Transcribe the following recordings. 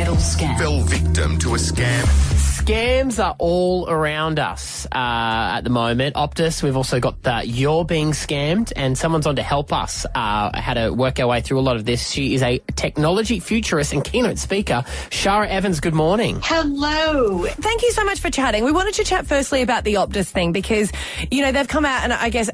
metal scam. Fell victim to a scam. Scams are all around us at the moment. Optus, we've also got You're Being Scammed, and someone's on to help us how to work our way through a lot of this. She is a technology futurist and keynote speaker. Shara Evans, good morning. Hello. Thank you so much for chatting. We wanted to chat firstly about the Optus thing because, you know, they've come out and I guess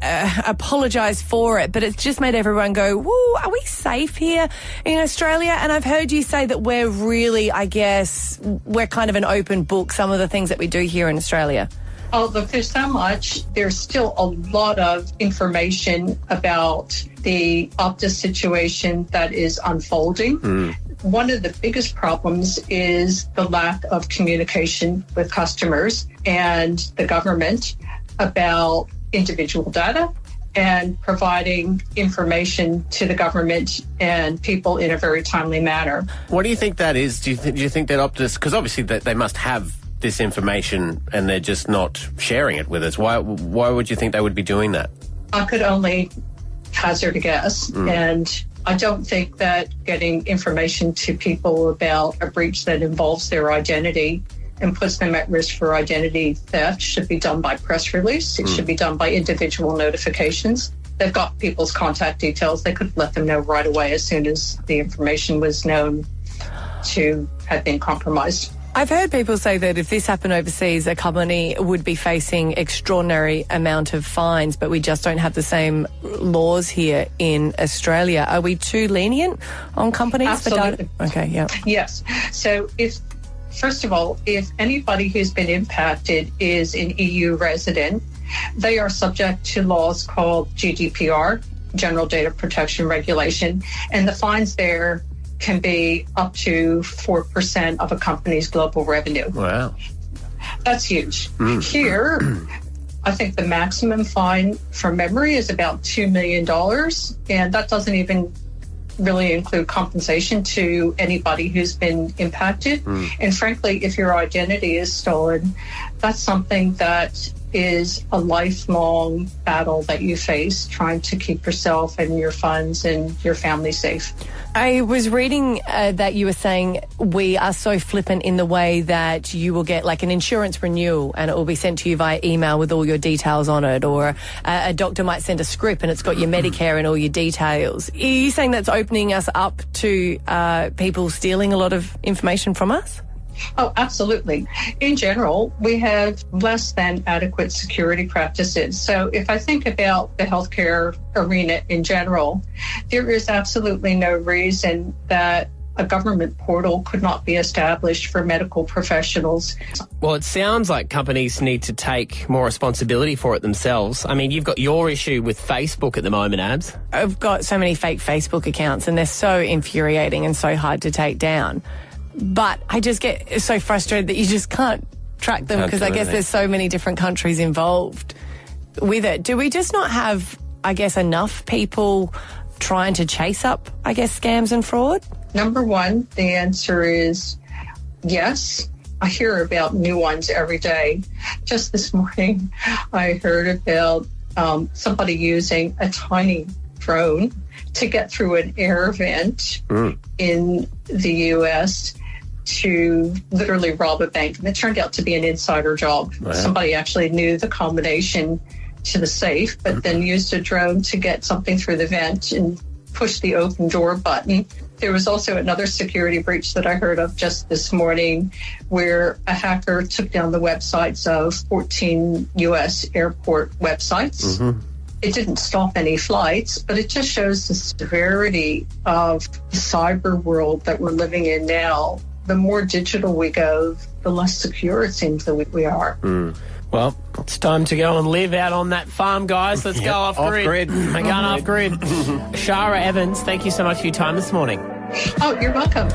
apologised for it, but it's just made everyone go, woo, are we safe here in Australia? And I've heard you say that we're really, I guess, we're kind of an open book, some of the things that we do here in Australia. Oh, look, there's so much. There's still a lot of information about the Optus situation that is unfolding. One of the biggest problems is the lack of communication with customers and the government about individual data and providing information to the government and people in a very timely manner. What do you think that is? Do you think that Optus, because obviously they must have this information and they're just not sharing it with us. Why would you think they would be doing that? I could only hazard a guess. And I don't think that getting information to people about a breach that involves their identity and puts them at risk for identity theft should be done by press release. It should be done by individual notifications. They've got people's contact details. They could let them know right away as soon as the information was known to have been compromised. I've heard people say that if this happened overseas, a company would be facing extraordinary amount of fines, but we just don't have the same laws here in Australia. Are we too lenient on companies? Absolutely. For data? Okay, yeah. Yes. So first of all, if anybody who's been impacted is an EU resident, they are subject to laws called GDPR, General Data Protection Regulation, and the fines there can be up to 4% of a company's global revenue. Wow. That's huge. Here, I think the maximum fine from memory is about $2 million, and that doesn't even really include compensation to anybody who's been impacted. And frankly, if your identity is stolen, that's something that is a lifelong battle that you face, trying to keep yourself and your funds and your family safe. I was reading that you were saying we are so flippant in the way that you will get like an insurance renewal and it will be sent to you via email with all your details on it, or a doctor might send a script and it's got your Medicare and all your details. Are you saying that's opening us up to people stealing a lot of information from us? Oh, absolutely. In general, we have less than adequate security practices. So if I think about the healthcare arena in general, there is absolutely no reason that a government portal could not be established for medical professionals. Well, it sounds like companies need to take more responsibility for it themselves. I mean, you've got your issue with Facebook at the moment, Abs. I've got so many fake Facebook accounts and they're so infuriating and so hard to take down. But I just get so frustrated that you just can't track them because I guess there's so many different countries involved with it. Do we just not have, I guess, enough people trying to chase up, I guess, scams and fraud? Number one, the answer is yes. I hear about new ones every day. Just this morning, I heard about somebody using a tiny drone to get through an air vent in the U.S. to literally rob a bank. And it turned out to be an insider job. Wow. Somebody actually knew the combination to the safe, but then used a drone to get something through the vent and push the open door button. There was also another security breach that I heard of just this morning where a hacker took down the websites of 14 U.S. airport websites. It didn't stop any flights, but it just shows the severity of the cyber world that we're living in now. The more digital we go, the less secure it seems that we are. Well, it's time to go and live out on that farm, guys. Let's go off-grid. We're going off-grid. Shara Evans, thank you so much for your time this morning. Oh, you're welcome.